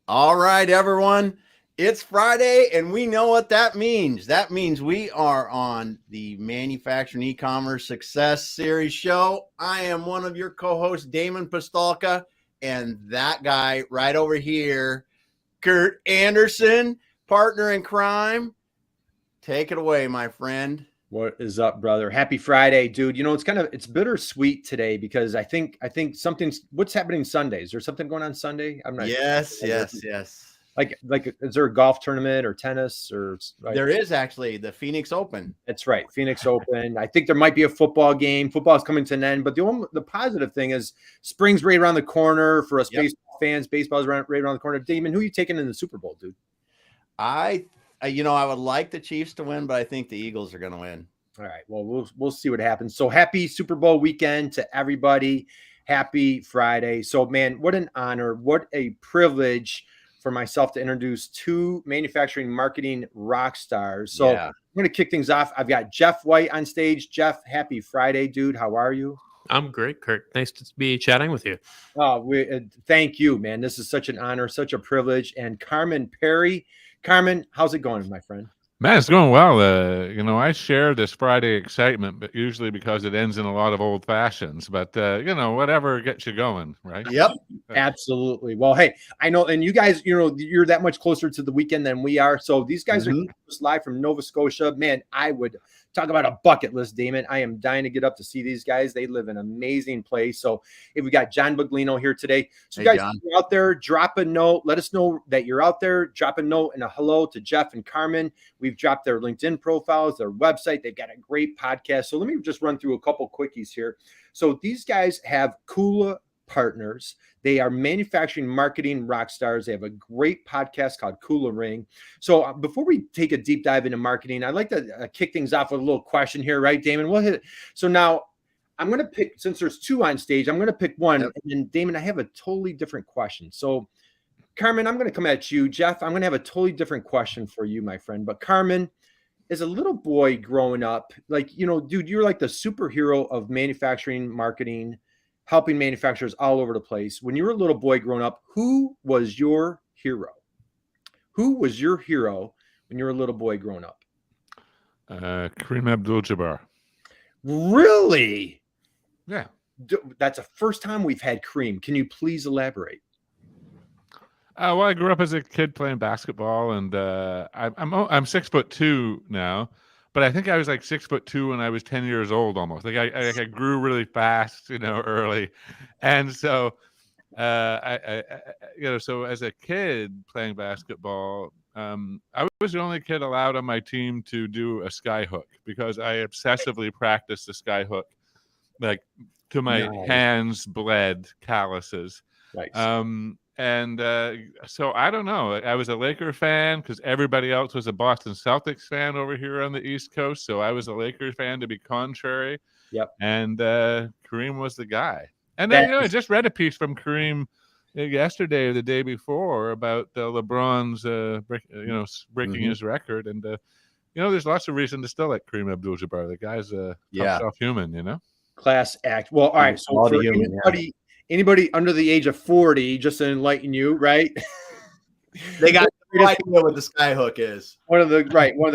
All right, everyone. It's Friday, and we know what that means. That means we are on the Manufacturing Ecommerce Success Series show. I am one of your co-hosts, Damon Pistolka, and that guy right over here, Kurt Anderson, partner in crime. Take it away, my friend. What is up, brother? Happy Friday, dude. You know, it's bittersweet today because I think what's happening Sunday? Is there something going on Sunday? I'm not. Yes. Like, is there a golf tournament or tennis or? Like, there is actually the Phoenix Open. That's right, Phoenix Open. I think there might be a football game. Football is coming to an end, but the positive thing is spring's right around the corner for us baseball fans. Baseball's right around the corner. Damon, who are you taking in the Super Bowl, dude? I would like the Chiefs to win, but I think the Eagles are going to win. All right. Well, we'll see what happens. So happy Super Bowl weekend to everybody. Happy Friday. So, man, what an honor. What a privilege for myself to introduce two manufacturing marketing rock stars. So I'm going to kick things off. I've got Jeff White on stage. Jeff, happy Friday, dude. How are you? I'm great, Kurt. Nice to be chatting with you. Thank you, man. This is such an honor, such a privilege. And Carman Pirie. Carman, how's it going, my friend? Man, it's going well. I share this Friday excitement, but usually because it ends in a lot of old fashions. But whatever gets you going, right? Yep, absolutely. Well, hey, I know, and you guys, you're that much closer to the weekend than we are. So these guys are live from Nova Scotia. Man, I would talk about a bucket list, Damon. I am dying to get up to see these guys. They live in an amazing place. So if we got John Buglino here today. So guys, if you're out there, drop a note. Let us know that you're out there. Drop a note and a hello to Jeff and Carman. We've dropped their LinkedIn profiles, their website. They've got a great podcast. So let me just run through a couple quickies here. So these guys have Kula Partners. They are manufacturing marketing rock stars. They have a great podcast called Kula Ring. So before we take a deep dive into marketing, I'd like to kick things off with a little question here, right, Damon? We'll hit it. So now I'm going to pick, since there's two on stage, I'm going to pick one. Yep. And then Damon, I have a totally different question. So Carman, I'm going to come at you. Jeff, I'm going to have a totally different question for you, my friend. But Carman, as a little boy growing up, dude, you're like the superhero of manufacturing marketing, helping manufacturers all over the place. When you were a little boy growing up, who was your hero? Who was your hero when you were a little boy growing up? Kareem Abdul-Jabbar. Really? Yeah. That's the first time we've had Kareem. Can you please elaborate? Well, I grew up as a kid playing basketball, and I'm 6'2" now. But I think I was like 6'2" when I was 10 years old, almost. Like I grew really fast, early, and so so as a kid playing basketball, I was the only kid allowed on my team to do a sky hook because I obsessively practiced the sky hook, like to my hands bled calluses. Nice. And so I don't know. I was a Laker fan because everybody else was a Boston Celtics fan over here on the East Coast. So I was a Lakers fan to be contrary. Yep. And Kareem was the guy. And then I just read a piece from Kareem yesterday or the day before about LeBron's breaking his record. And there's lots of reason to still like Kareem Abdul-Jabbar. The guy's a top human. Class act. Well, all right. So for anybody under the age of 40, just to enlighten you, right? They got no idea what the sky hook is. One of the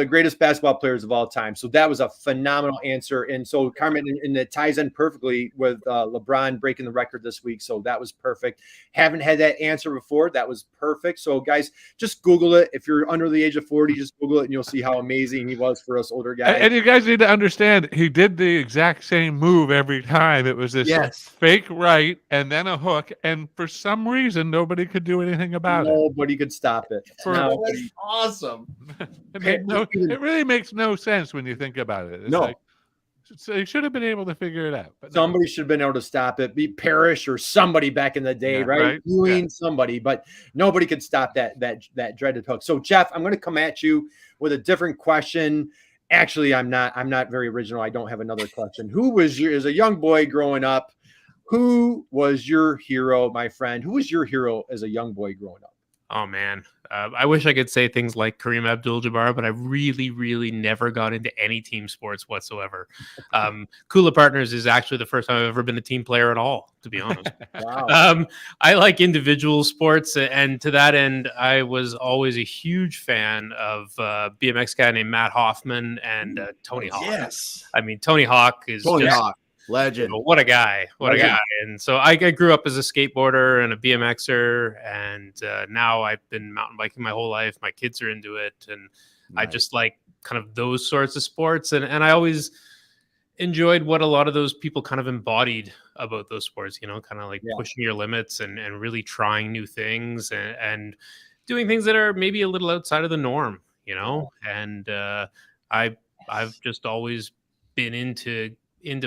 greatest basketball players of all time. So that was a phenomenal answer. And so Carman, and it ties in perfectly with LeBron breaking the record this week. So that was perfect. Haven't had that answer before. That was perfect. So guys, just Google it. If you're under the age of 40, just Google it and you'll see how amazing he was for us older guys. And you guys need to understand, he did the exact same move every time. It was this fake right and then a hook. And for some reason, nobody could do anything about it. Nobody could stop it. That's awesome. It really makes no sense when you think about it. So you should have been able to figure it out. But somebody should have been able to stop it. Be Parrish or somebody back in the day, right? Somebody, but nobody could stop that dreaded hook. So Jeff, I'm going to come at you with a different question. Actually, I'm not very original. I don't have another question. As a young boy growing up, who was your hero, my friend? Who was your hero as a young boy growing up? Oh man, I wish I could say things like Kareem Abdul-Jabbar, but I really, really never got into any team sports whatsoever. Kula Partners is actually the first time I've ever been a team player at all, to be honest. Wow. I like individual sports, and to that end, I was always a huge fan of BMX guy named Matt Hoffman and Tony Hawk. Yes. I mean, Tony Hawk is Tony just, Hawk, legend. what a guy. What a Legend. guy. And so I grew up as a skateboarder and a BMXer, and now I've been mountain biking my whole life. My kids are into it, and I just like kind of those sorts of sports. And I always enjoyed what a lot of those people kind of embodied about those sports, kind of like pushing your limits and really trying new things and doing things that are maybe a little outside of the norm, and I've just always been into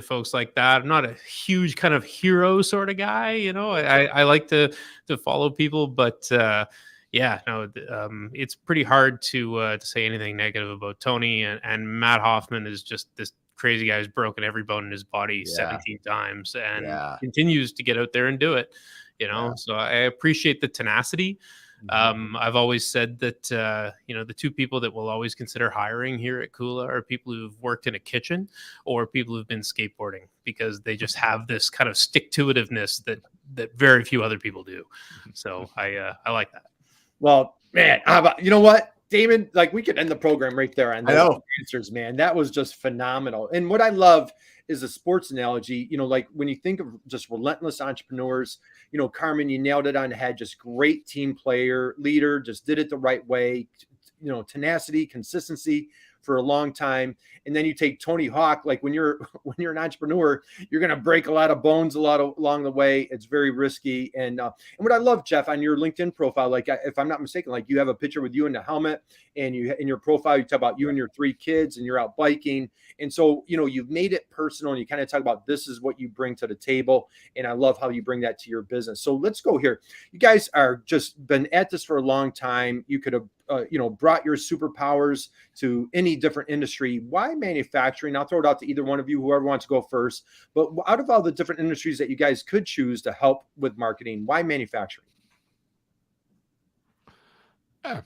folks like that. I'm not a huge kind of hero sort of guy, I like to follow people, but it's pretty hard to say anything negative about Tony, and Matt Hoffman is just this crazy guy who's broken every bone in his body 17 times and continues to get out there and do it, so I appreciate the tenacity. I've always said that, the two people that we'll always consider hiring here at Kula are people who've worked in a kitchen or people who've been skateboarding, because they just have this kind of stick-to-itiveness that very few other people do. So I like that. Well, man, you know what, Damon, like we could end the program right there on those answers, man. That was just phenomenal. And what I love is a sports analogy, like when you think of just relentless entrepreneurs, Carman, you nailed it on the head, just great team player, leader, just did it the right way, tenacity, consistency for a long time. And then you take Tony Hawk, like when you're an entrepreneur, you're going to break a lot of bones along the way. It's very risky. And what I love, Jeff, on your LinkedIn profile, like if I'm not mistaken, like you have a picture with you in the helmet, and you in your profile, you talk about you and your 3 kids and you're out biking. And so, you've made it personal, and you kind of talk about this is what you bring to the table. And I love how you bring that to your business. So let's go here. You guys are just been at this for a long time. You could have, brought your superpowers to any different industry. Why manufacturing? I'll throw it out to either one of you, whoever wants to go first. But out of all the different industries that you guys could choose to help with marketing, why manufacturing? I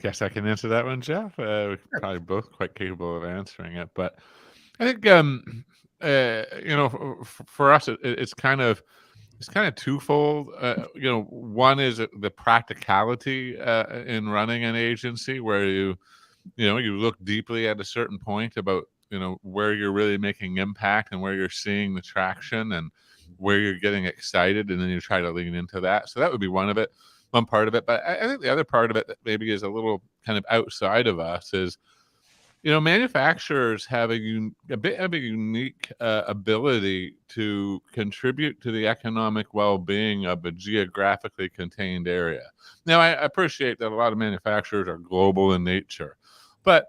guess I can answer that one, Jeff. We're probably both quite capable of answering it, but I think for us, it's kind of twofold. One is the practicality in running an agency, where you look deeply at a certain point about where you're really making impact and where you're seeing the traction and where you're getting excited, and then you try to lean into that. So that would be one part of it. But I think the other part of it that maybe is a little kind of outside of us is, manufacturers have a bit of a unique ability to contribute to the economic well-being of a geographically contained area. Now, I appreciate that a lot of manufacturers are global in nature, but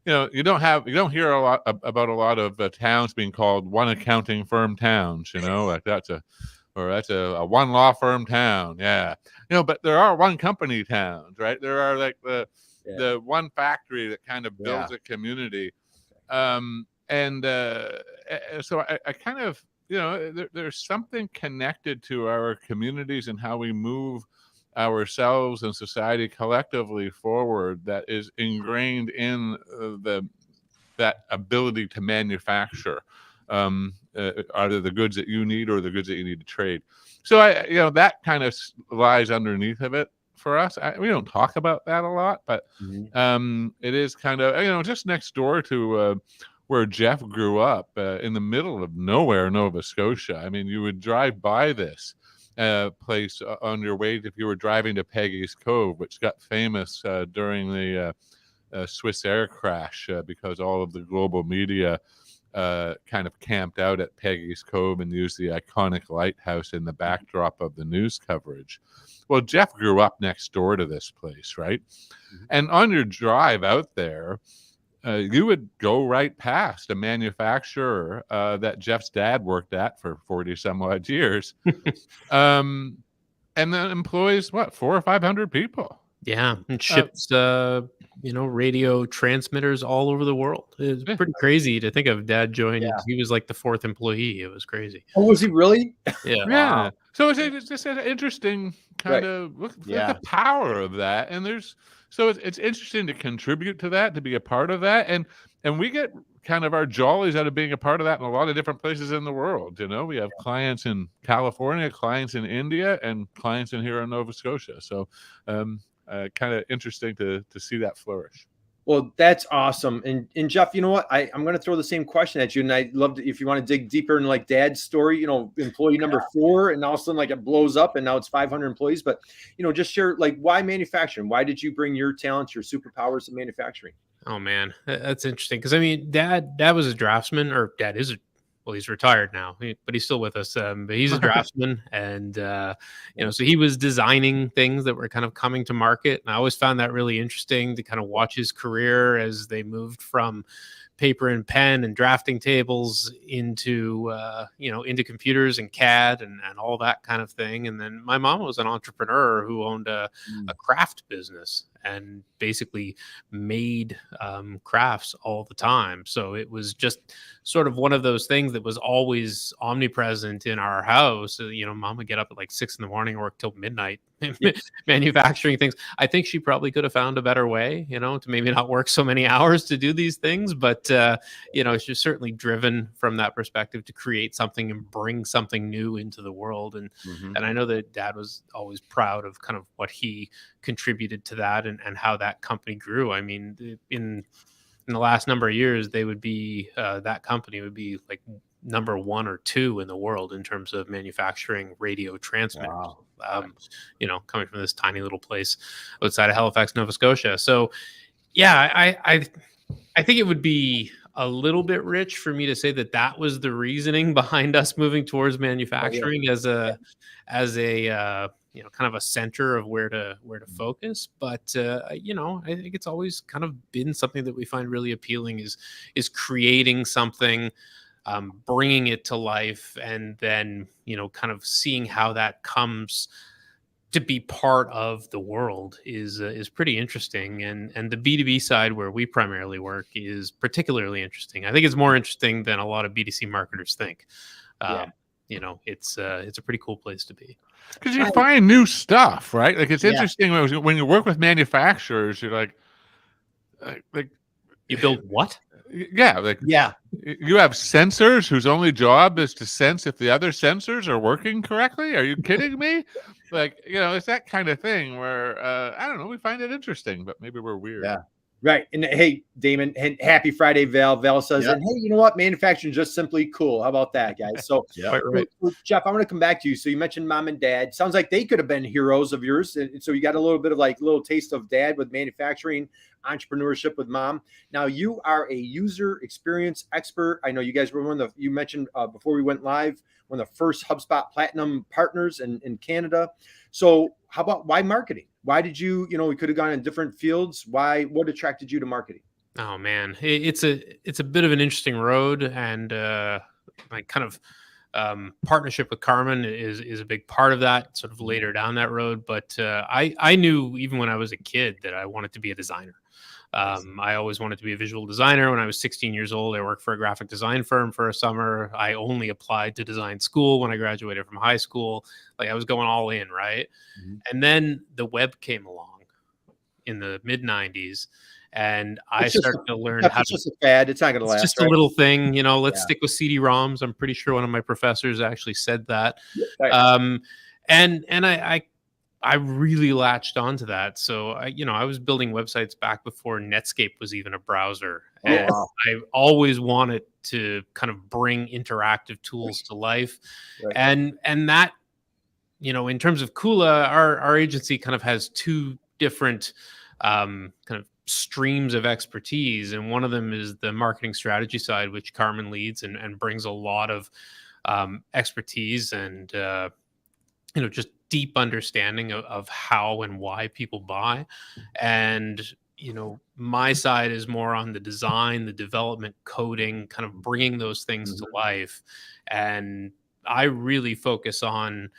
you don't hear a lot about a lot of towns being called one accounting firm towns. Like that's a one law firm town. Yeah. But there are one company towns, right? There are like the one factory that kind of builds a community. So I kind of, there's something connected to our communities and how we move ourselves and society collectively forward that is ingrained in that ability to manufacture either the goods that you need or the goods that you need to trade. So that kind of lies underneath of it for us. We don't talk about that a lot, but it is kind of just next door to where Jeff grew up, in the middle of nowhere, Nova Scotia. I mean, you would drive by this place on your way if you were driving to Peggy's Cove, which got famous during the Swiss air crash because all of the global media kind of camped out at Peggy's Cove and used the iconic lighthouse in the backdrop of the news coverage. Well, Jeff grew up next door to this place, right? And on your drive out there, you would go right past a manufacturer that Jeff's dad worked at for 40 some odd years. And that employs 400 or 500 people. Yeah, and ships, radio transmitters all over the world. It's pretty crazy to think of. Dad joined. He was like the 4th employee. It was crazy. Oh, was he really? Yeah. Yeah. So it's just an interesting kind of look at the power of that. And it's interesting to contribute to that, to be a part of that. And we get kind of our jollies out of being a part of that in a lot of different places in the world. We have clients in California, clients in India, and clients in here in Nova Scotia. So kind of interesting to see that flourish. Well, that's awesome. And Jeff, you know what? I'm going to throw the same question at you. And I'd love to, if you want to dig deeper in like Dad's story, employee number 4, and all of a sudden like it blows up and now it's 500 employees. But, just share like why manufacturing? Why did you bring your talents, your superpowers to manufacturing? Oh man, that's interesting. Cause I mean, dad was a draftsman, or dad is well, he's retired now, but he's still with us. But he's a draftsman, and so he was designing things that were kind of coming to market. And I always found that really interesting to kind of watch his career as they moved from paper and pen and drafting tables into into computers and CAD and all that kind of thing. And then my mom was an entrepreneur who owned a craft business and basically made crafts all the time. So it was just sort of one of those things that was always omnipresent in our house. Mom would get up at like 6 a.m, work till midnight, manufacturing things. I think she probably could have found a better way, to maybe not work so many hours to do these things. But, she's certainly driven from that perspective to create something and bring something new into the world. And I know that Dad was always proud of kind of what he contributed to that and how that company grew. I mean, in the last number of years, they would be that company would be like number 1 or 2 in the world in terms of manufacturing radio transmitters. Wow. Coming from this tiny little place outside of Halifax, Nova Scotia. So, yeah, I think it would be a little bit rich for me to say that was the reasoning behind us moving towards manufacturing as a kind of a center of where to focus. But I think it's always kind of been something that we find really appealing is creating something, bringing it to life, and then kind of seeing how that comes to be part of the world is pretty interesting. And the B2B side where we primarily work is particularly interesting. I think it's more interesting than a lot of B2C marketers think. It's a pretty cool place to be. Because you find new stuff, right? Like it's interesting when you work with manufacturers, you're like you build what? Yeah, you have sensors whose only job is to sense if the other sensors are working correctly. Are you kidding me? It's that kind of thing where I don't know. We find it interesting, but maybe we're weird. Yeah. Right. And hey, Damon, and happy Friday, Val. Val says, and hey, you know what? Manufacturing is just simply cool. How about that, guys? So, Jeff, I want to come back to you. So you mentioned mom and dad. Sounds like they could have been heroes of yours. And so you got a little bit of little taste of dad with manufacturing, entrepreneurship with mom. Now you are a user experience expert. I know you guys were you mentioned before we went live, one of the first HubSpot Platinum partners in Canada. So how about why marketing? Why did you, we could have gone in different fields. What attracted you to marketing? Oh man, it's a bit of an interesting road, and my kind of partnership with Carman is a big part of that, sort of later down that road. But I knew even when I was a kid that I wanted to be a designer. I always wanted to be a visual designer. When I was 16 years old, I worked for a graphic design firm for a summer. I only applied to design school when I graduated from high school. I was going all in, right? And then the web came along in the mid 90s. And I started to learn how to. It's just a fad. It's not going to last. It's just a little thing, let's stick with CD-ROMs. I'm pretty sure one of my professors actually said that. Right. And I really latched onto that. So I was building websites back before Netscape was even a browser. And I always wanted to kind of bring interactive tools to life. Right. And that, in terms of Kula, our agency kind of has 2 different kind of streams of expertise. And one of them is the marketing strategy side, which Carman leads and brings a lot of expertise and, just deep understanding of how and why people buy. And, my side is more on the design, the development, coding, kind of bringing those things to life. And I really focus on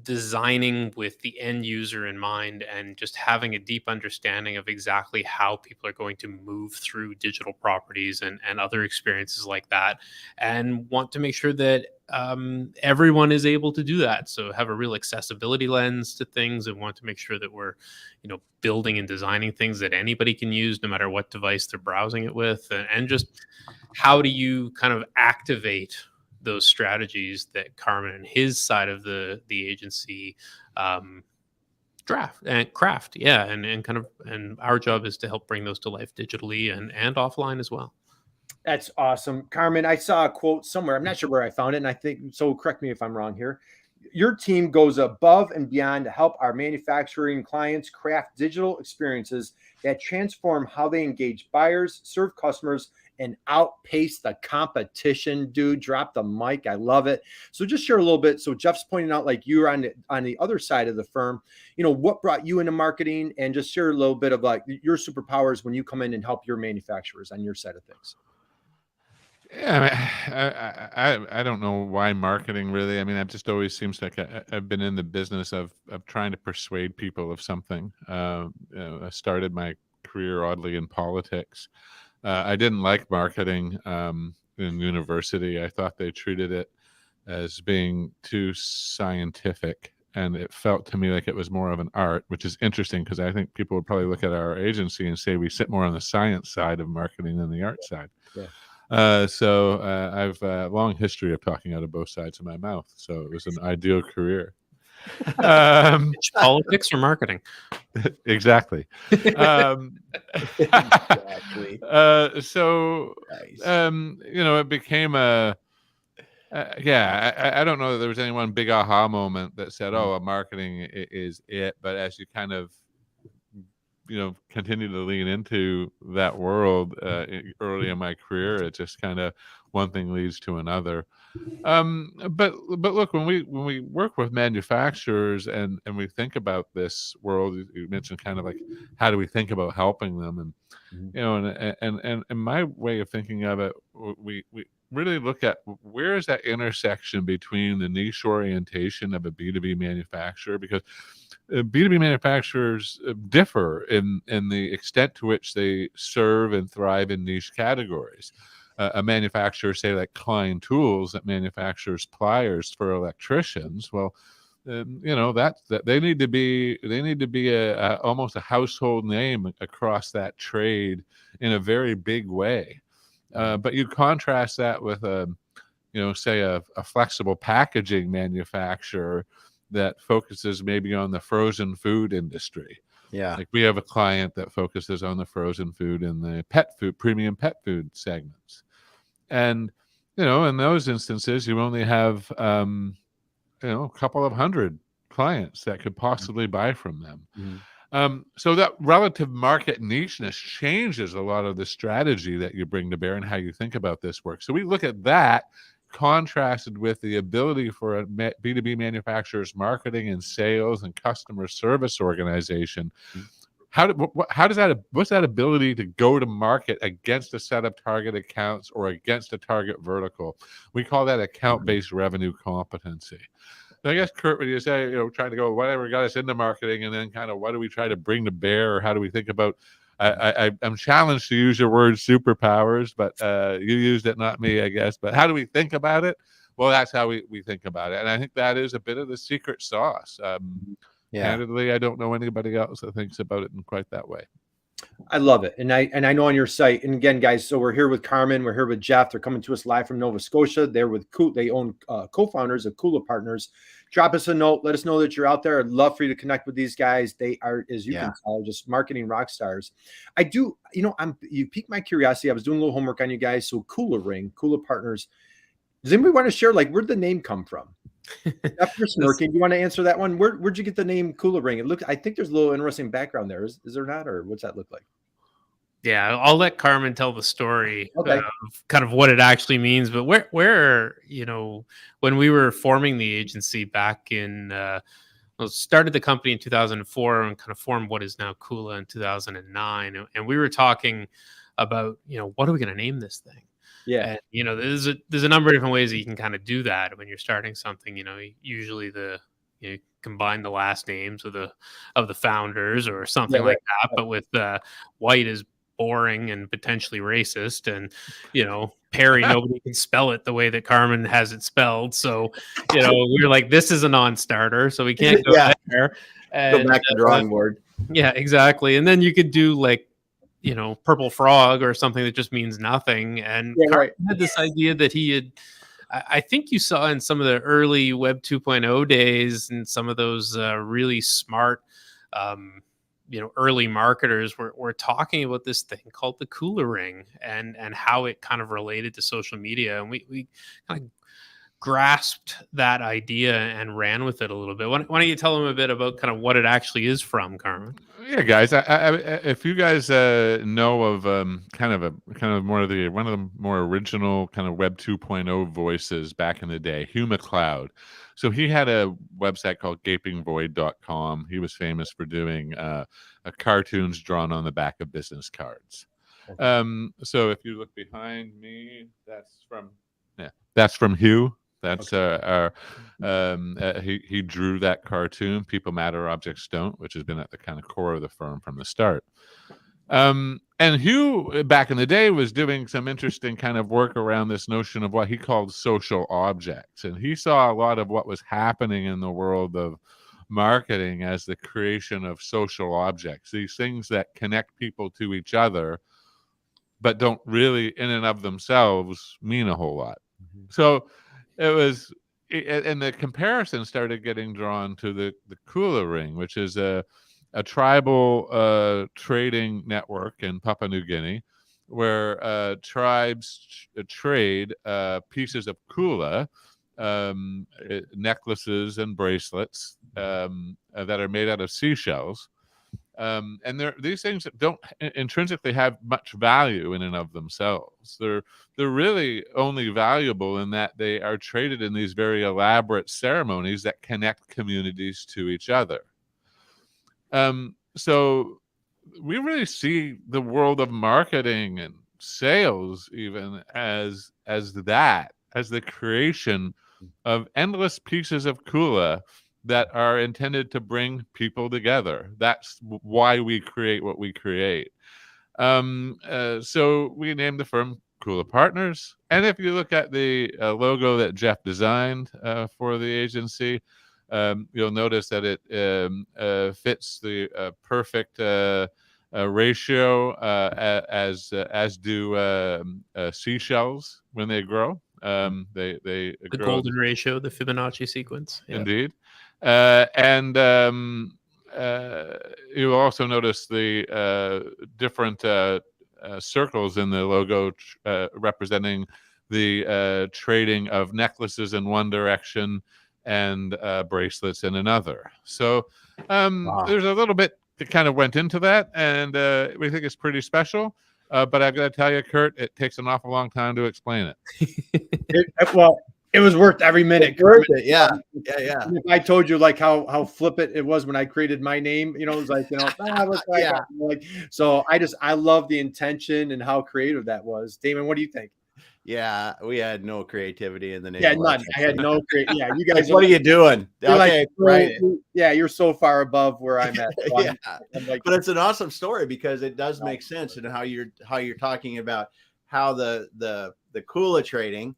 designing with the end user in mind and just having a deep understanding of exactly how people are going to move through digital properties and other experiences like that, and want to make sure that everyone is able to do that. So have a real accessibility lens to things, and want to make sure that we're, building and designing things that anybody can use no matter what device they're browsing it with. And just how do you kind of activate those strategies that Carman and his side of the agency draft and craft. Yeah. And our job is to help bring those to life digitally and offline as well. That's awesome. Carman, I saw a quote somewhere. I'm not sure where I found it. And I think, so correct me if I'm wrong here. Your team goes above and beyond to help our manufacturing clients craft digital experiences that transform how they engage buyers, serve customers, and outpace the competition. Dude, drop the mic. I love it. So just share a little bit. So Jeff's pointing out, like, you're on the other side of the firm, what brought you into marketing, and just share a little bit of like your superpowers when you come in and help your manufacturers on your side of things. Yeah, I don't know why marketing really. I mean, it just always seems like I've been in the business of trying to persuade people of something. I started my career oddly in politics. I didn't like marketing in university. I thought they treated it as being too scientific, and it felt to me like it was more of an art, which is interesting because I think people would probably look at our agency and say we sit more on the science side of marketing than the art side. Yeah. So I've a long history of talking out of both sides of my mouth. So it was an ideal career. Politics or marketing? Exactly. Exactly. So, Nice. it became I don't know that there was any one big aha moment that said, oh, marketing is it. But as you kind of continue to lean into that world early in my career, it just kind of one thing leads to another. But look, when we work with manufacturers and we think about this world, you mentioned kind of like how do we think about helping them, and my way of thinking of it, we really look at where is that intersection between the niche orientation of a B2B manufacturer, because B2B manufacturers differ in the extent to which they serve and thrive in niche categories. A manufacturer, say like Klein Tools, that manufactures pliers for electricians, well, that they need to be a almost a household name across that trade in a very big way. But you contrast that with say a flexible packaging manufacturer that focuses maybe on the frozen food industry. Yeah. Like we have a client that focuses on the frozen food and the pet food, premium pet food segments. And, in those instances, you only have, a couple of hundred clients that could possibly buy from them. Mm-hmm. So that relative market nicheness changes a lot of the strategy that you bring to bear and how you think about this work. So we look at that contrasted with the ability for a B2B manufacturer's marketing and sales and customer service organization. What's that ability to go to market against a set of target accounts or against a target vertical? We call that account-based revenue competency. So I guess, Kurt, when you say, trying to go, whatever got us into marketing, and then kind of what do we try to bring to bear, or how do we think about, I'm challenged to use your word superpowers, but you used it, not me, I guess. But how do we think about it? Well, that's how we think about it. And I think that is a bit of the secret sauce. Candidly, I don't know anybody else that thinks about it in quite that way. I love it. And I know on your site, and again, guys, so we're here with Carman, we're here with Jeff. They're coming to us live from Nova Scotia. They're with they own co-founders of Kula Partners. Drop us a note. Let us know that you're out there. I'd love for you to connect with these guys. They are, as you can tell, just marketing rock stars. I do, you piqued my curiosity. I was doing a little homework on you guys. So Kula Partners. Does anybody want to share, like, where'd the name come from? After smirking, do you want to answer that one? Where'd you get the name Kula Ring? I think there's a little interesting background there. Is there not, or what's that look like? Yeah, I'll let Carman tell the story Okay. of kind of what it actually means. But where when we were forming the agency back in, started the company in 2004 and kind of formed what is now Kula in 2009, and we were talking about what are we going to name this thing? Yeah. And, there's a number of different ways that you can kind of do that when you're starting something. Usually you combine the last names of the founders or something like that. But with White is boring and potentially racist. And, Pirie, nobody can spell it the way that Carman has it spelled. So, we're like, this is a non-starter, so we can't go there. And, go back to the drawing board. Yeah, exactly. And then you could do like, purple frog or something that just means nothing. And Carman had this idea that I think you saw in some of the early Web 2.0 days and some of those really smart, early marketers were talking about this thing called the Kula ring and how it kind of related to social media. And we kind of grasped that idea and ran with it a little bit. Why don't you tell them a bit about kind of what it actually is from, Carman? Yeah, guys. If you guys know of one of the more original kind of Web 2.0 voices back in the day, Hugh McLeod. So he had a website called gapingvoid.com. He was famous for doing cartoons drawn on the back of business cards. So if you look behind me, that's from Hugh. That's he drew that cartoon, People Matter, Objects Don't, which has been at the kind of core of the firm from the start. And Hugh, back in the day, was doing some interesting kind of work around this notion of what he called social objects. And he saw a lot of what was happening in the world of marketing as the creation of social objects, these things that connect people to each other, but don't really in and of themselves mean a whole lot. So it was, and the comparison started getting drawn to the Kula ring, which is a tribal trading network in Papua New Guinea, where tribes trade pieces of kula, necklaces and bracelets that are made out of seashells. And these things that don't intrinsically have much value in and of themselves. They're really only valuable in that they are traded in these very elaborate ceremonies that connect communities to each other. So we really see the world of marketing and sales even as the creation of endless pieces of kula that are intended to bring people together. That's why we create what we create. So we named the firm Kula Partners. And if you look at the logo that Jeff designed for the agency, you'll notice that it fits the perfect ratio as do seashells when they grow. They The grow golden ratio, the Fibonacci sequence. Yeah. Indeed. And you'll also notice the different circles in the logo representing the trading of necklaces in one direction and bracelets in another. So there's a little bit that kind of went into that, and we think it's pretty special. But I've got to tell you, Kurt, it takes an awful long time to explain it. It was worth every minute. Worth it, yeah. If I told you like how flippant it was when I created my name, it was like, so I love the intention and how creative that was. Damon, what do you think? Yeah, we had no creativity in the name. Yeah, none. I had no creativity. Yeah, you guys. What are you doing? Okay, right. Yeah, you're so far above where I'm at. So yeah, but it's an awesome story because it does make sense in how you're talking about how the Kula trading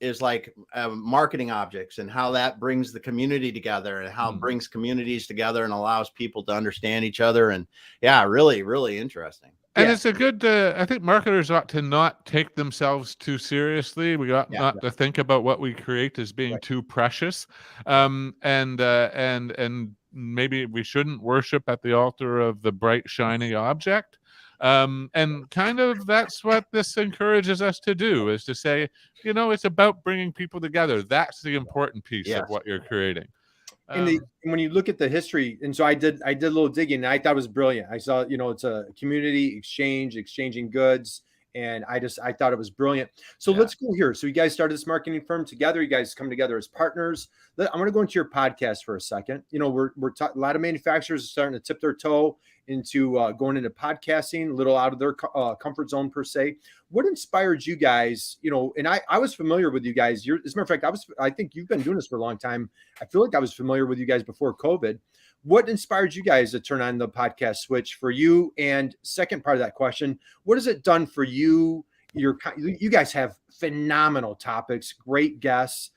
is like marketing objects and how that brings the community together and how it brings communities together and allows people to understand each other. And yeah, really, really interesting. And it's a good, I think marketers ought to not take themselves too seriously. We ought not to think about what we create as being too precious. And maybe we shouldn't worship at the altar of the bright, shiny object. And kind of that's what this encourages us to do, is to say, it's about bringing people together. That's the important piece of what you're creating. And when you look at the history, and so I did a little digging, and I thought it was brilliant. I saw, it's a community exchanging goods, and I thought it was brilliant. So let's go here. So you guys started this marketing firm together. You guys come together as partners. I'm going to go into your podcast for a second. A lot of manufacturers are starting to tip their toe into going into podcasting, a little out of their comfort zone per se. what inspired you guys, and I was familiar with you guys. As a matter of fact, I think you've been doing this for a long time. I feel like I was familiar with you guys before COVID. What inspired you guys to turn on the podcast switch for you? And second part of that question, what has it done for you? You guys have phenomenal topics, great guests.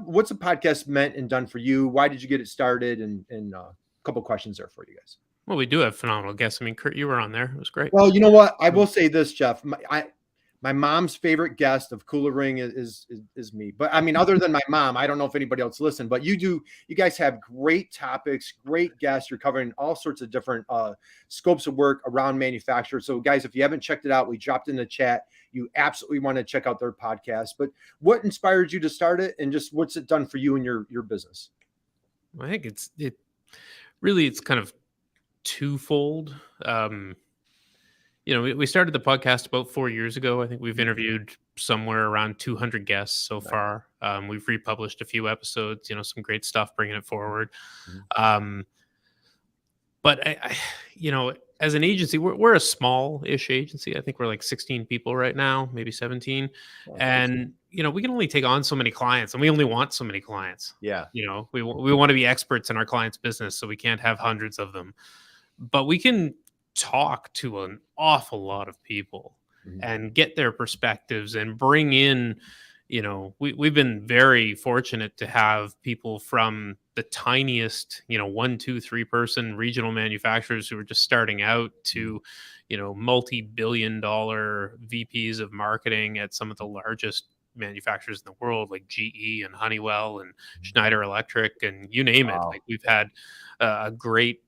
What's the podcast meant and done for you? Why did you get it started? And a couple questions there for you guys. Well, we do have phenomenal guests. I mean, Kurt, you were on there. It was great. Well, you know what? I will say this, Jeff. My mom's favorite guest of Kula Ring is me. But I mean, other than my mom, I don't know if anybody else listened, but you guys have great topics, great guests. You're covering all sorts of different scopes of work around manufacturers. So guys, if you haven't checked it out, we dropped in the chat. You absolutely want to check out their podcast. But what inspired you to start it, and just what's it done for you and your business? I think it's kind of twofold. We started the podcast about 4 years ago. I think we've interviewed somewhere around 200 guests so far. We've republished a few episodes, some great stuff, bringing it forward. But I as an agency, we're a small-ish agency. I think we're like 16 people right now, maybe 17. And, we can only take on so many clients, and we only want so many clients. Yeah. We want to be experts in our clients' business, so we can't have hundreds of them. But we can talk to an awful lot of people and get their perspectives and bring in, we've been very fortunate to have people from the tiniest, 1, 2, 3 person regional manufacturers who are just starting out to, multi-billion-dollar VPs of marketing at some of the largest manufacturers in the world, like GE and Honeywell and Schneider Electric, and you name it. Like, we've had a great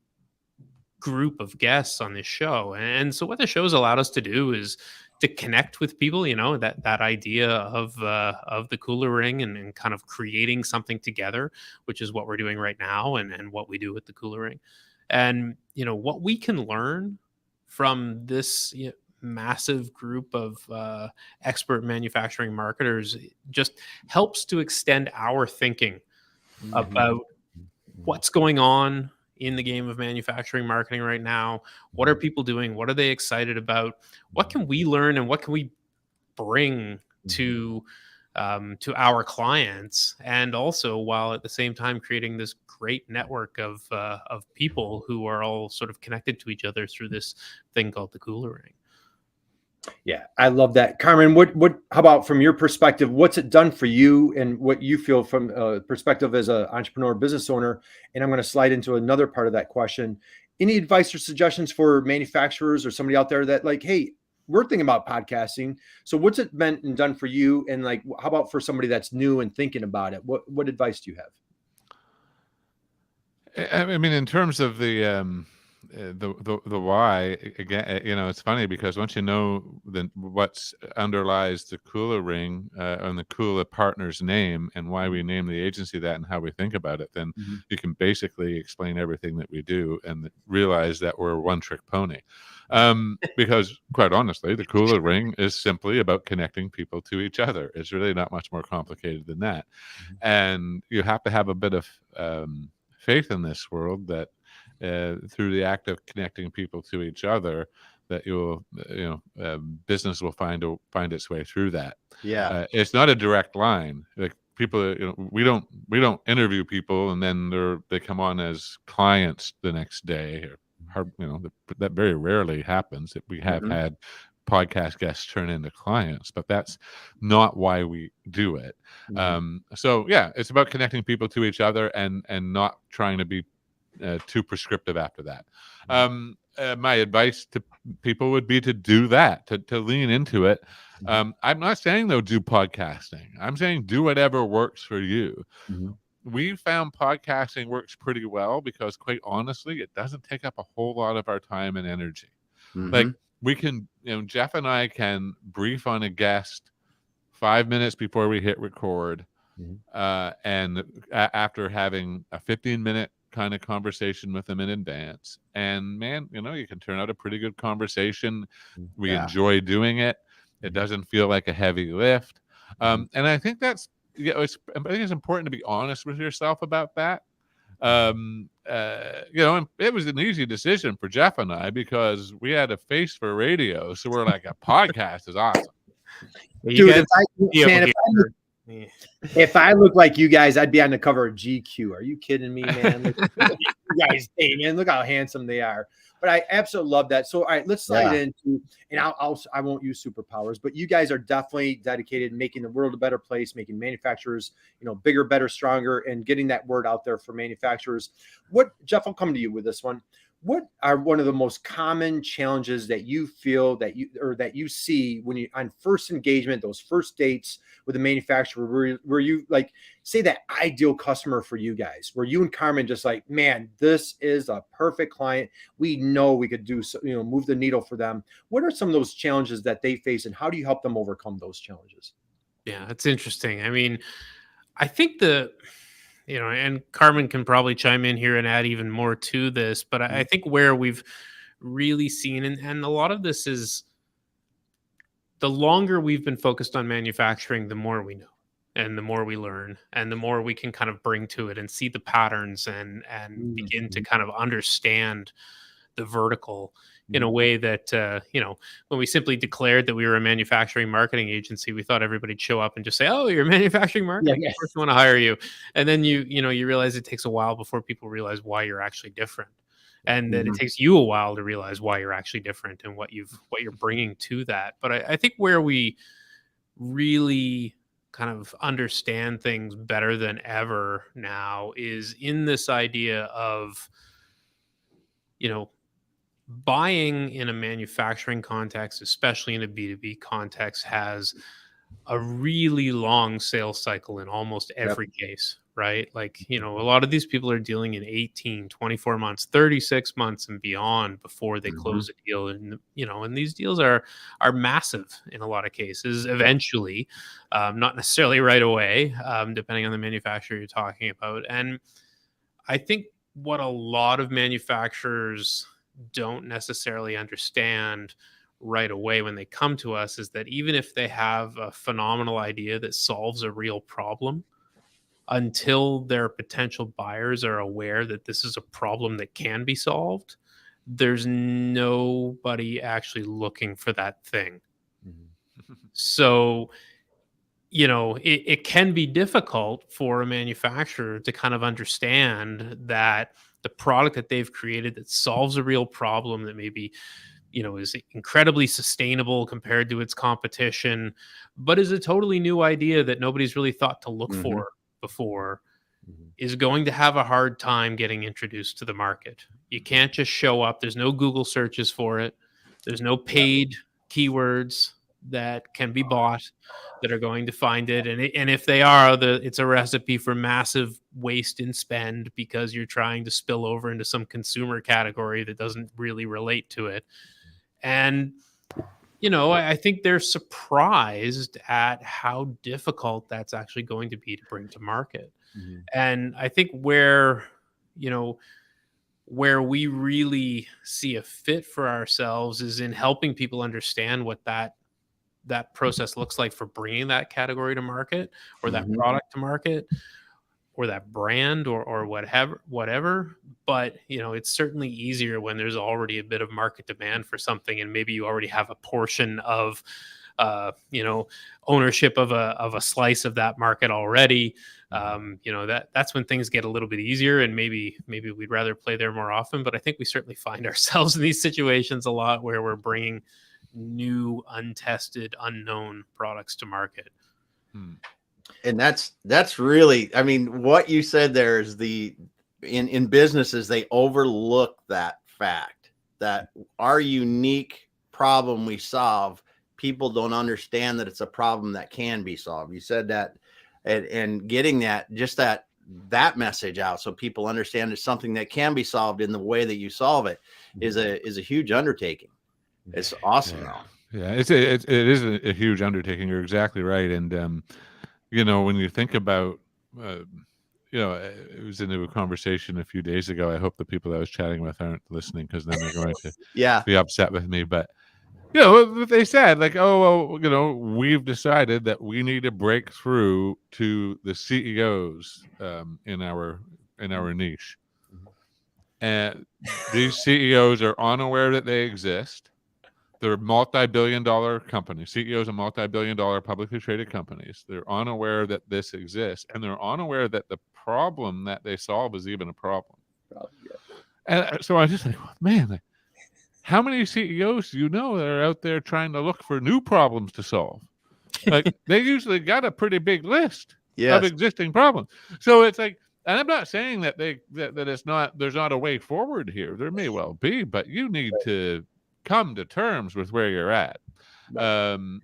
group of guests on this show. And so what the show's allowed us to do is to connect with people, that idea of the Kula Ring and kind of creating something together, which is what we're doing right now and what we do with the Kula Ring. And, what we can learn from this massive group of expert manufacturing marketers just helps to extend our thinking about what's going on in the game of manufacturing marketing right now. What are people doing? What are they excited about? What can we learn, and what can we bring to our clients? And also, while at the same time creating this great network of people who are all sort of connected to each other through this thing called the Kula Ring. Yeah, I love that. Carman, how about from your perspective, what's it done for you and what you feel from a perspective as an entrepreneur, business owner? And I'm going to slide into another part of that question. Any advice or suggestions for manufacturers or somebody out there that, like, hey, we're thinking about podcasting. So what's it meant and done for you? And like, how about for somebody that's new and thinking about it? What advice do you have? I mean, in terms of the why, again, it's funny because once you know what's underlies the Kula Ring and the Kula Partners name and why we name the agency that and how we think about it, then you can basically explain everything that we do and realize that we're a one-trick pony. Because quite honestly, the Kula Ring is simply about connecting people to each other. It's really not much more complicated than that. And you have to have a bit of faith in this world that through the act of connecting people to each other, that business will find its way through that. Yeah, it's not a direct line. Like, people, we don't interview people and then they come on as clients the next day. That very rarely happens. We have had podcast guests turn into clients, but that's not why we do it. So yeah, it's about connecting people to each other and not trying to be too prescriptive after that. My advice to people would be to do that, to lean into it. I'm not saying though do podcasting. I'm saying do whatever works for you. We found podcasting works pretty well because, quite honestly, it doesn't take up a whole lot of our time and energy. Like, we can, Jeff and I can brief on a guest 5 minutes before we hit record, and after having a 15-minute kind of conversation with them in advance, and man, you can turn out a pretty good conversation. We enjoy doing it. It doesn't feel like a heavy lift, and I think that's I think it's important to be honest with yourself about that. And it was an easy decision for Jeff and I because we had a face for radio. So we're like, a podcast is awesome. Dude, if I look like you guys, I'd be on the cover of GQ. Are you kidding me, man? Look at you guys, man, look how handsome they are. But I absolutely love that. So, all right, let's slide into, and I won't use superpowers, but you guys are definitely dedicated to making the world a better place, making manufacturers, bigger, better, stronger, and getting that word out there for manufacturers. Jeff, I'll come to you with this one. What are one of the most common challenges that you feel that you see when you on first engagement, those first dates with a manufacturer, where you like say that ideal customer for you guys, where you and Carman just like, man, this is a perfect client. We know we could do so, move the needle for them. What are some of those challenges that they face, and how do you help them overcome those challenges? Yeah, that's interesting. I mean, I think and Carman can probably chime in here and add even more to this, but I think where we've really seen, and a lot of this is the longer we've been focused on manufacturing, the more we know and the more we learn and the more we can kind of bring to it and see the patterns and begin to kind of understand the vertical in a way that, when we simply declared that we were a manufacturing marketing agency, we thought everybody'd show up and just say, oh, you're manufacturing marketing. Yeah, of course we want to hire you. And then you realize it takes a while before people realize why you're actually different. And that it takes you a while to realize why you're actually different and what you're bringing to that. But I think where we really kind of understand things better than ever now is in this idea of, buying in a manufacturing context, especially in a B2B context, has a really long sales cycle in almost every case, right? Like, a lot of these people are dealing in 18, 24 months, 36 months and beyond before they close a deal. And, and these deals are massive in a lot of cases, eventually, not necessarily right away, depending on the manufacturer you're talking about. And I think what a lot of manufacturers don't necessarily understand right away when they come to us is that even if they have a phenomenal idea that solves a real problem, until their potential buyers are aware that this is a problem that can be solved, there's nobody actually looking for that thing. So, it can be difficult for a manufacturer to kind of understand that the product that they've created that solves a real problem that maybe, is incredibly sustainable compared to its competition, but is a totally new idea that nobody's really thought to look for before, is going to have a hard time getting introduced to the market. You can't just show up. There's no Google searches for it. There's no paid keywords that can be bought that are going to find it. And if they are, it's a recipe for massive waste in spend because you're trying to spill over into some consumer category that doesn't really relate to it. And, I think they're surprised at how difficult that's actually going to be to bring to market. And I think where we really see a fit for ourselves is in helping people understand what that process looks like for bringing that category to market or that product to market or that brand or whatever. But, it's certainly easier when there's already a bit of market demand for something and maybe you already have a portion of, ownership of a slice of that market already. That's when things get a little bit easier and maybe we'd rather play there more often. But I think we certainly find ourselves in these situations a lot where we're bringing new, untested, unknown products to market. And that's really, I mean, what you said there is in businesses, they overlook that fact that our unique problem we solve, people don't understand that it's a problem that can be solved. You said that, and getting that message out so people understand it's something that can be solved in the way that you solve it is a huge undertaking. It's awesome. Yeah, it is a huge undertaking. You're exactly right. And when you think about it was into a conversation a few days ago. I hope the people that I was chatting with aren't listening because then they're going to be upset with me. But they said like, oh, well, we've decided that we need to break through to the CEOs in our in our niche. And these CEOs are unaware that they exist. They're multi-billion-dollar companies. CEOs of multi-billion-dollar publicly traded companies. They're unaware that this exists, and they're unaware that the problem that they solve is even a problem. And so I just think, man, how many CEOs do you know that are out there trying to look for new problems to solve? Like they usually got a pretty big list of existing problems. So it's like, and I'm not saying that that it's not, there's not a way forward here. There may well be, but you need to come to terms with where you're at, and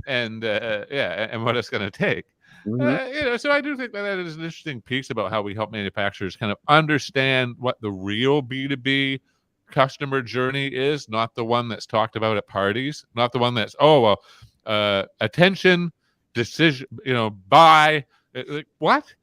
what it's going to take. So I do think that is an interesting piece about how we help manufacturers kind of understand what the real B2B customer journey is, not the one that's talked about at parties, not the one that's attention, decision, buy, what?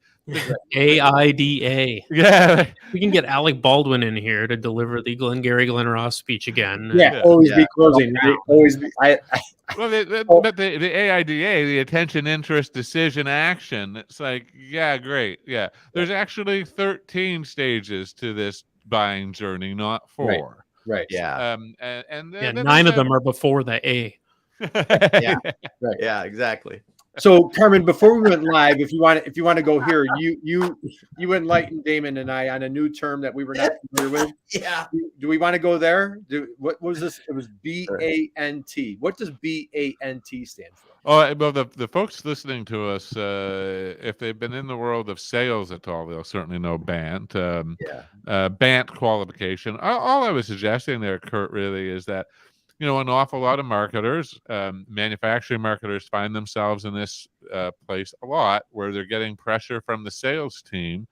AIDA. Yeah, we can get Alec Baldwin in here to deliver the Glengarry Glen Ross speech again. Always be closing. Right? Always be. But the AIDA, the attention, interest, decision, action. It's like, yeah, great, yeah. There's actually 13 stages to this buying journey, not 4. Right. Yeah. And 9 of them are before the A. Yeah, exactly. So Carman, before we went live, if you want to go here, you enlightened Damon and I on a new term that we were not familiar with. Yeah. Do we want to go there? What was this? It was BANT. What does BANT stand for? Oh, well, the folks listening to us, if they've been in the world of sales at all, they'll certainly know BANT. BANT qualification. All I was suggesting there, Kurt, really is that, an awful lot of marketers, manufacturing marketers, find themselves in this place a lot where they're getting pressure from the sales team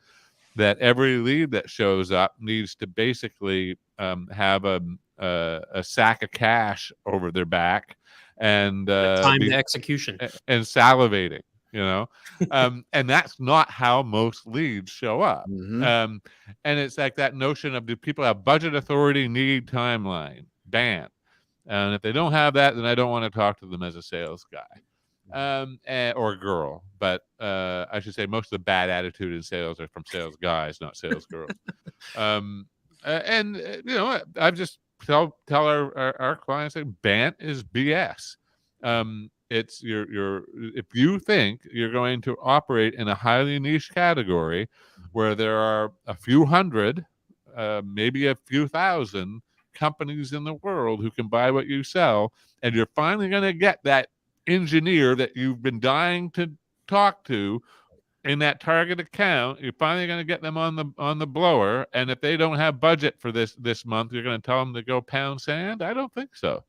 that every lead that shows up needs to basically have a sack of cash over their back and time to execution and salivating, and that's not how most leads show up. And it's like that notion of, do people have budget authority, need timeline, BANT. And if they don't have that, then I don't want to talk to them as a sales guy or girl. But I should say most of the bad attitude in sales are from sales guys, not sales girls. I just tell our clients that BANT is BS. It's if you think you're going to operate in a highly niche category where there are a few hundred, maybe a few thousand companies in the world who can buy what you sell, and you're finally going to get that engineer that you've been dying to talk to in that target account, you're finally going to get them on the blower, and if they don't have budget for this month, you're going to tell them to go pound sand? I don't think so.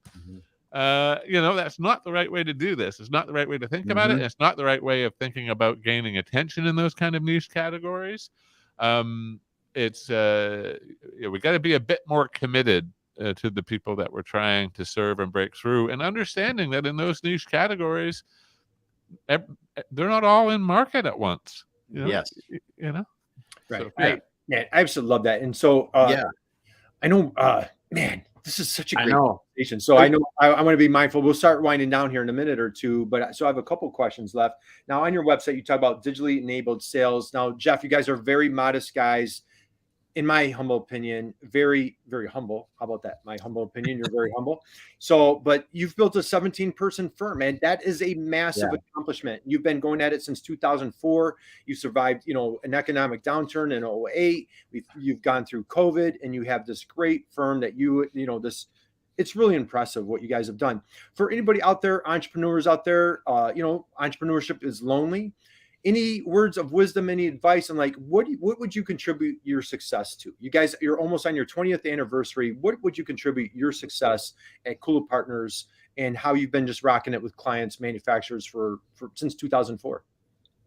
That's not the right way to do this. It's not the right way to think about it. It's not the right way of thinking about gaining attention in those kind of niche categories. It's we got to be a bit more committed to the people that we're trying to serve and break through, and understanding that in those niche categories, they're not all in market at once. Yes. Right. So, yeah. I absolutely love that. And so, I know, man, this is such a great conversation. So I know I'm going to be mindful. We'll start winding down here in a minute or two, but so I have a couple questions left. Now, on your website, you talk about digitally enabled sales. Now, Jeff, you guys are very modest guys. In my humble opinion, very, very humble. How about that? My humble opinion, you're very humble. So, but you've built a 17-person firm, and that is a massive accomplishment. You've been going at it since 2004. You survived, an economic downturn in 2008. You've gone through COVID, and you have this great firm that it's really impressive what you guys have done. For anybody out there, entrepreneurs out there, entrepreneurship is lonely. Any words of wisdom, any advice on what would you contribute your success to? You guys, you're almost on your 20th anniversary. What would you contribute your success at Kula Partners, and how you've been just rocking it with clients, manufacturers for since 2004?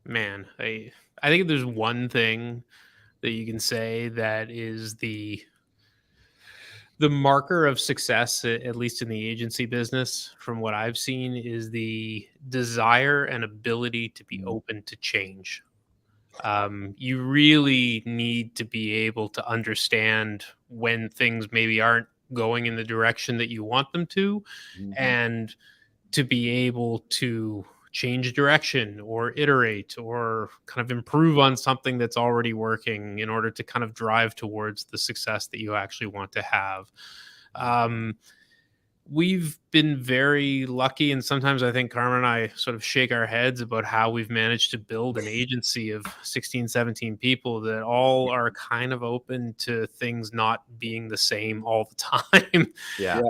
Man, I think there's one thing that you can say that is the marker of success, at least in the agency business, from what I've seen, is the desire and ability to be open to change. You really need to be able to understand when things maybe aren't going in the direction that you want them to, and to be able to change direction or iterate or kind of improve on something that's already working in order to kind of drive towards the success that you actually want to have. We've been very lucky, and sometimes I think Carmen and I sort of shake our heads about how we've managed to build an agency of 16, 17 people that all are kind of open to things not being the same all the time. Yeah.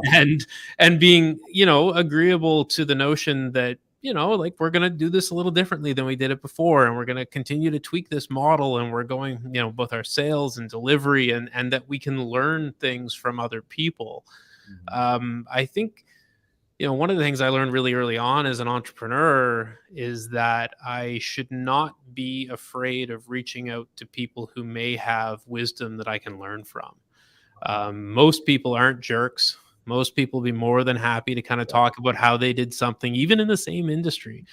And being, you know, agreeable to the notion that, you know, like, we're going to do this a little differently than we did it before, and we're going to continue to tweak this model, and we're going, you know, both our sales and delivery, and that we can learn things from other people. I think, you know, one of the things I learned really early on as an entrepreneur is that I should not be afraid of reaching out to people who may have wisdom that I can learn from. Most people aren't jerks. Most people will be more than happy to kind of talk about how they did something, even in the same industry.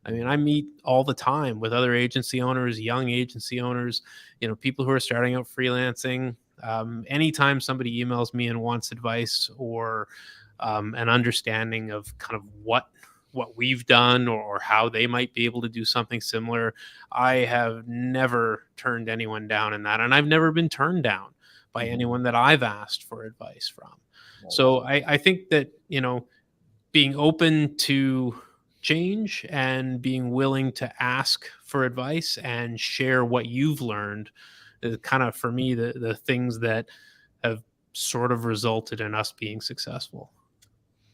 I mean, I meet all the time with other agency owners, young agency owners, you know, people who are starting out freelancing. Anytime somebody emails me and wants advice or an understanding of kind of what we've done or how they might be able to do something similar, I have never turned anyone down in that. And I've never been turned down by anyone that I've asked for advice from. So I think that, you know, being open to change and being willing to ask for advice and share what you've learned is kind of, for me, the things that have sort of resulted in us being successful.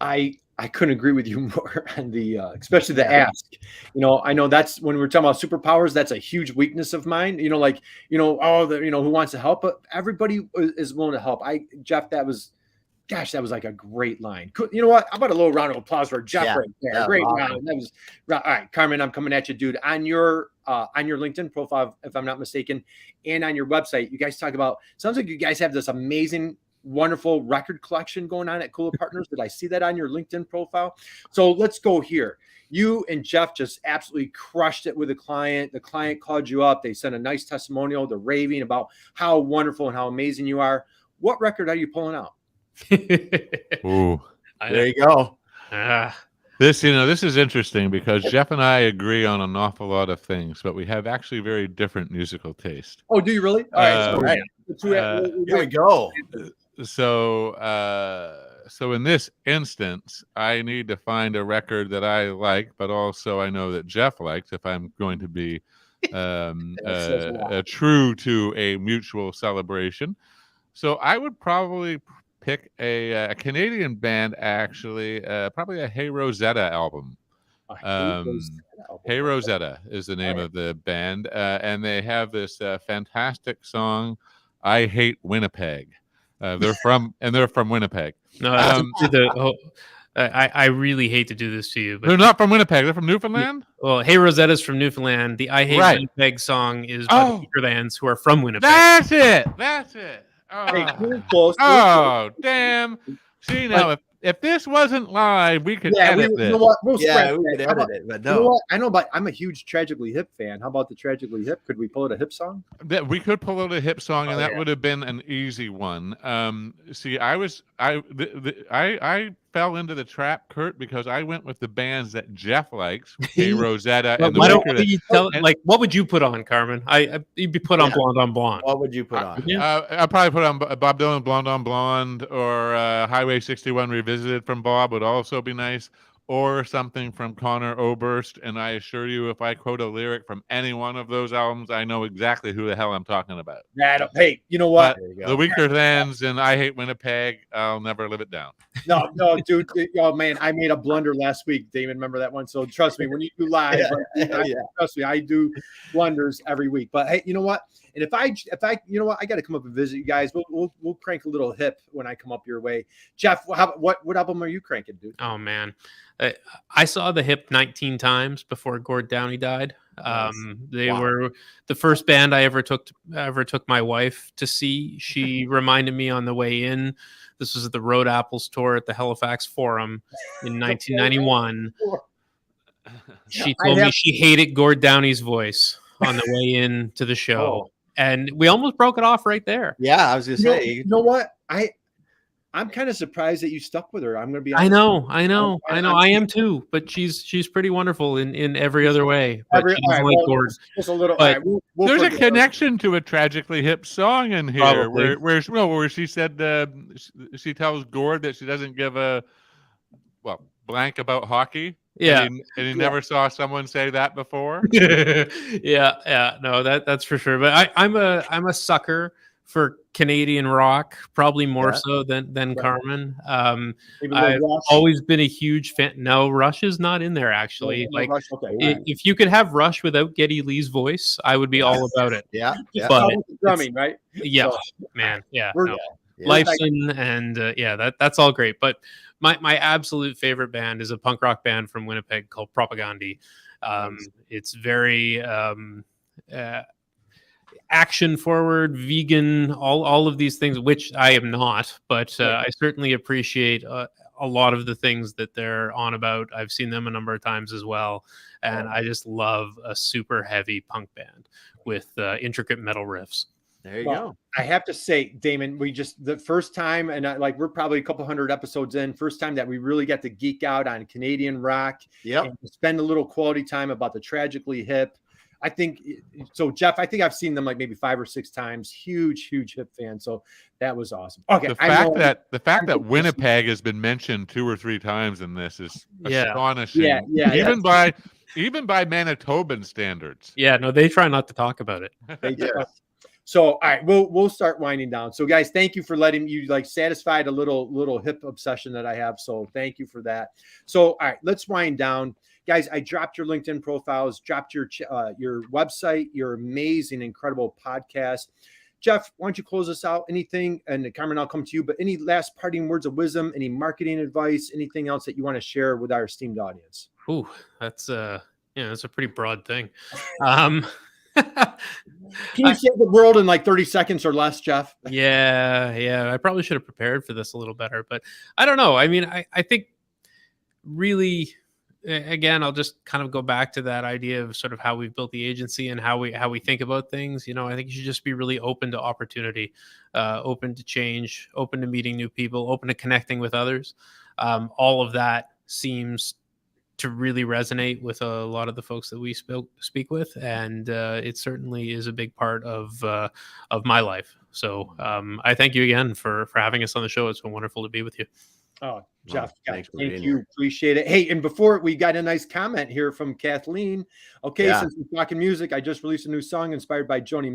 I couldn't agree with you more on the, especially the ask. You know, I know that's when we're talking about superpowers, that's a huge weakness of mine. You know, like, you know, you know, who wants to help? But everybody is willing to help. Jeff, that was like a great line. You know what? How about a little round of applause for Jeff right there? Great round. That was all right. Carmen, I'm coming at you, dude. On your LinkedIn profile, if I'm not mistaken, and on your website, you guys talk about, sounds like you guys have this amazing, wonderful record collection going on at Kula Partners. Did I see that on your LinkedIn profile? So let's go here. You and Jeff just absolutely crushed it with a client. The client called you up. They sent a nice testimonial. They're raving about how wonderful and how amazing you are. What record are you pulling out? Ooh, there you go. This is interesting because Jeff and I agree on an awful lot of things, but we have actually very different musical taste. Oh, do you really? All right. Here we go. So in this instance, I need to find a record that I like, but also I know that Jeff likes if I'm going to be true to a mutual celebration. So I would probably pick a Canadian band, actually, probably a Hey Rosetta album. Hey Rosetta is the name of the band, and they have this fantastic song, "I Hate Winnipeg." They're from Winnipeg. No, I really hate to do this to you, but they're not from Winnipeg. They're from Newfoundland. Well, Hey Rosetta's from Newfoundland. The I Hate Winnipeg song is by the Weakerthans, who are from Winnipeg. That's it. Oh, damn. See, now, if this wasn't live, we could edit this. You know what? We could edit it, but no. You know what? I know, but I'm a huge Tragically Hip fan. How about the Tragically Hip? Could we pull out a hip song? We could pull out a hip song, and that would have been an easy one. See, I fell into the trap, Kurt, because I went with the bands that Jeff likes, Hey Rosetta, and why don't you tell? Like, what would you put on, Carmen? You'd be put on Blonde on Blonde. What would you put on? I'd probably put on Bob Dylan, Blonde on Blonde, or Highway 61 Revisited from Bob would also be nice, or something from Connor Oberst. And I assure you, if I quote a lyric from any one of those albums, I know exactly who the hell I'm talking about. Hey, you know what? The Weakerthans and I Hate Winnipeg, I'll never live it down. No, dude. Oh, man, I made a blunder last week. Damon, remember that one? So trust me, when you do live, trust me, I do blunders every week. But hey, you know what? And if I, you know what, I got to come up and visit you guys. We'll crank a little hip when I come up your way. Jeff, what album are you cranking, dude? Oh man, I saw the Hip 19 times before Gord Downey died. They were the first band I ever took my wife to see. She reminded me on the way in. This was at the Road Apples tour at the Halifax Forum in 1991. She told me she hated Gord Downey's voice on the way in to the show. And we almost broke it off right there. Yeah, I was gonna say. You know what? I'm kind of surprised that you stuck with her. I'm going to be honest. I am too. But she's pretty wonderful in every other way. But she doesn't like boards. Just a little. But there's a connection to a Tragically Hip song in here, where she said she tells Gord that she doesn't give a blank about hockey. Yeah, and he never saw someone say that before. yeah, no, that's for sure. But I'm a sucker for Canadian rock, probably more so than Carman. I've always been a huge fan. No, Rush is not in there actually. No, Rush, okay. If you could have Rush without Geddy Lee's voice, I would be all about it. Yeah. But drumming, right? Yeah, so, man. Yeah. Lifeson and that's all great. But my absolute favorite band is a punk rock band from Winnipeg called Propagandhi. It's very action forward, vegan, all of these things, which I am not, but I certainly appreciate a lot of the things that they're on about. I've seen them a number of times as well, and I just love a super heavy punk band with intricate metal riffs. There you go. I have to say, Damon, the first time, and we're probably a couple hundred episodes in, first time that we really got to geek out on Canadian rock. And spend a little quality time about the Tragically Hip. I think so, Jeff. I think I've seen them like maybe 5 or 6 times. Huge Hip fan. So that was awesome. Okay, the fact that Winnipeg has been mentioned 2 or 3 times in this is astonishing. Yeah. Even by Manitoban standards. Yeah, no, they try not to talk about it. So, all right, we'll start winding down. So, guys, thank you for letting you satisfied a little hip obsession that I have. So, thank you for that. So, all right, let's wind down, guys. I dropped your LinkedIn profiles, dropped your website, your amazing, incredible podcast. Jeff, why don't you close us out? Anything, and Carman, I'll come to you. But any last parting words of wisdom, any marketing advice, anything else that you want to share with our esteemed audience? Ooh, that's a pretty broad thing. Can you save the world in like 30 seconds or less, Jeff? Yeah. I probably should have prepared for this a little better, but I don't know. I mean, I think really, again, I'll just kind of go back to that idea of sort of how we've built the agency and how we think about things. I think you should just be really open to opportunity, open to change, open to meeting new people, open to connecting with others. All of that seems to really resonate with a lot of the folks that we speak with, and it certainly is a big part of my life. So I thank you again for having us on the show. It's been wonderful to be with you. Oh, Jeff, thank you. Appreciate it. Hey, and before we got a nice comment here from Kathleen. Okay, since we're talking music, I just released a new song inspired by Joni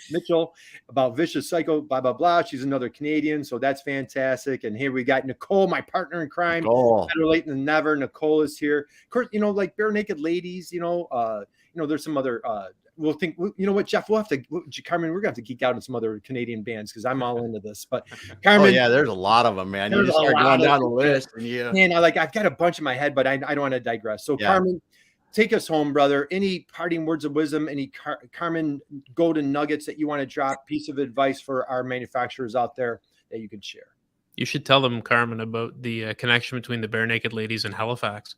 Mitchell about Vicious Cycle, blah, blah, blah. She's another Canadian, so that's fantastic. And here we got Nicole, my partner in crime. Better late than never. Nicole is here. Of course, like Bare Naked Ladies, there's some other we'll think, you know what, Jeff, Carman, we're going to have to geek out on some other Canadian bands because I'm all into this. But Carman, there's a lot of them, man. You just start going down the list. And I've got a bunch in my head, but I don't want to digress. So Carman, take us home, brother. Any parting words of wisdom, any Carman golden nuggets that you want to drop, piece of advice for our manufacturers out there that you could share? You should tell them, Carman, about the connection between the Bare Naked Ladies and Halifax.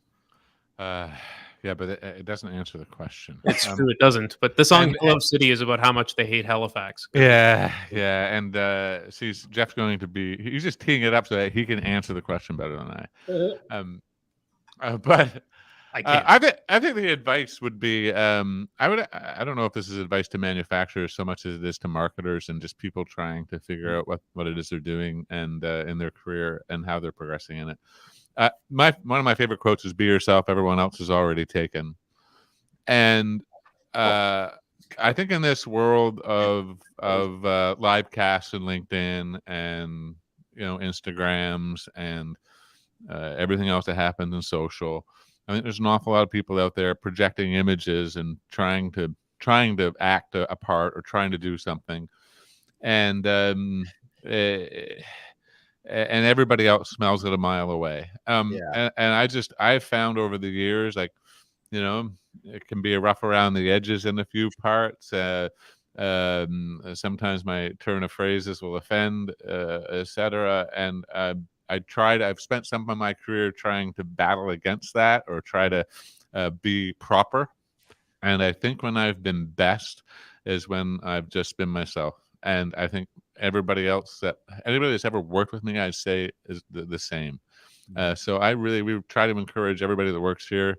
Yeah, but it doesn't answer the question. It's true, it doesn't. But the song Love City is about how much they hate Halifax. Yeah. And Jeff's going to he's just teeing it up so that he can answer the question better than I. But I think the advice would be, I don't know if this is advice to manufacturers so much as it is to marketers and just people trying to figure out what it is they're doing and in their career and how they're progressing in it. One of my favorite quotes is "Be yourself. Everyone else is already taken." And I think in this world of live casts and LinkedIn and Instagrams and everything else that happens in social, I think there's an awful lot of people out there projecting images and trying to act a part or trying to do something, and everybody else smells it a mile away. And I've found over the years, it can be rough around the edges in a few parts. Sometimes my turn of phrases will offend, etc. And I've spent some of my career trying to battle against that or try to be proper. And I think when I've been best is when I've just been myself. And I think anybody that's ever worked with me, I say is the same. So we try to encourage everybody that works here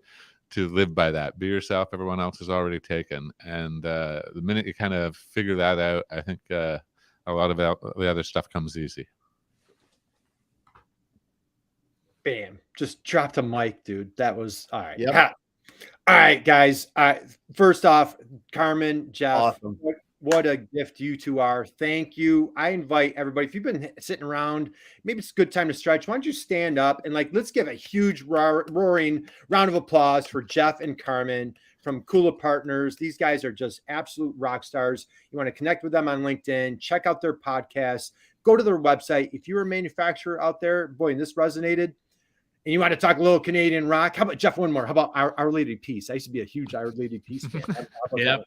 to live by that. Be yourself. Everyone else is already taken. And the minute you kind of figure that out, I think a lot of the other stuff comes easy. Bam. Just dropped a mic, dude. That was all right. Yep. All right, guys. First off, Carman, Jeff, Awesome. what a gift you two are. Thank you. I invite everybody, if you've been sitting around, maybe it's a good time to stretch. Why don't you stand up and let's give a huge roaring round of applause for Jeff and Carman from Kula Partners. These guys are just absolute rock stars. You want to connect with them on LinkedIn, check out their podcasts, go to their website. If you're a manufacturer out there, boy, and this resonated, and you want to talk a little Canadian rock, how about Jeff, one more? How about Our Lady of Peace? I used to be a huge Our Lady of Peace fan. Yep.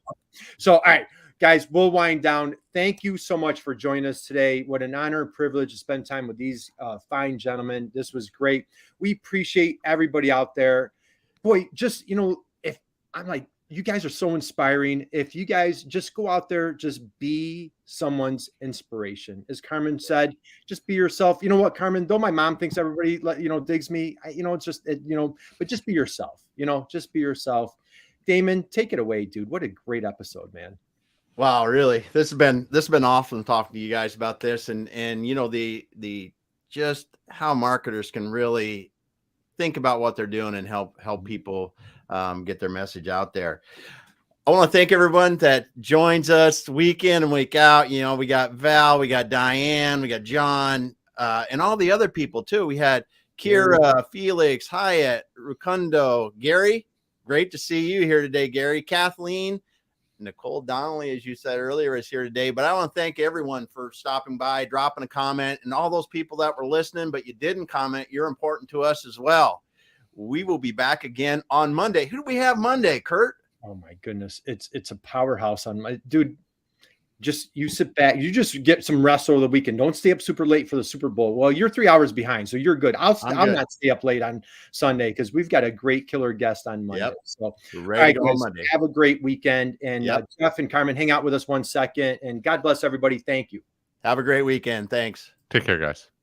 So, all right, guys, we'll wind down. Thank you so much for joining us today. What an honor and privilege to spend time with these fine gentlemen. This was great. We appreciate everybody out there. Boy, just, if I'm like, you guys are so inspiring. If you guys just go out there, just be someone's inspiration. As Carman said, just be yourself. You know what, Carman, though my mom thinks everybody, digs me, it's just, but just be yourself, just be yourself. Damon, take it away, dude. What a great episode, man. Wow, really. This has been awesome talking to you guys about this and the just how marketers can really think about what they're doing and help people get their message out there. I want to thank everyone that joins us week in and week out. We got Val, we got Diane, we got John, and all the other people too. We had Kira, Felix, Hyatt, Rukundo, Gary. Great to see you here today, Gary. Kathleen, Nicole Donnelly, as you said earlier, is here today. But I want to thank everyone for stopping by, dropping a comment, and all those people that were listening, but you didn't comment. You're important to us as well. We will be back again on Monday. Who do we have Monday, Kurt? Oh my goodness. It's a powerhouse on my dude. Just you sit back, you just get some rest over the weekend. Don't stay up super late for the Super Bowl. Well, you're 3 hours behind, so you're good. I'll not stay up late on Sunday because we've got a great killer guest on Monday. Yep. So ready to go on Monday. Have a great weekend. And Jeff and Carman, hang out with us 1 second. And God bless everybody. Thank you. Have a great weekend. Thanks. Take care, guys.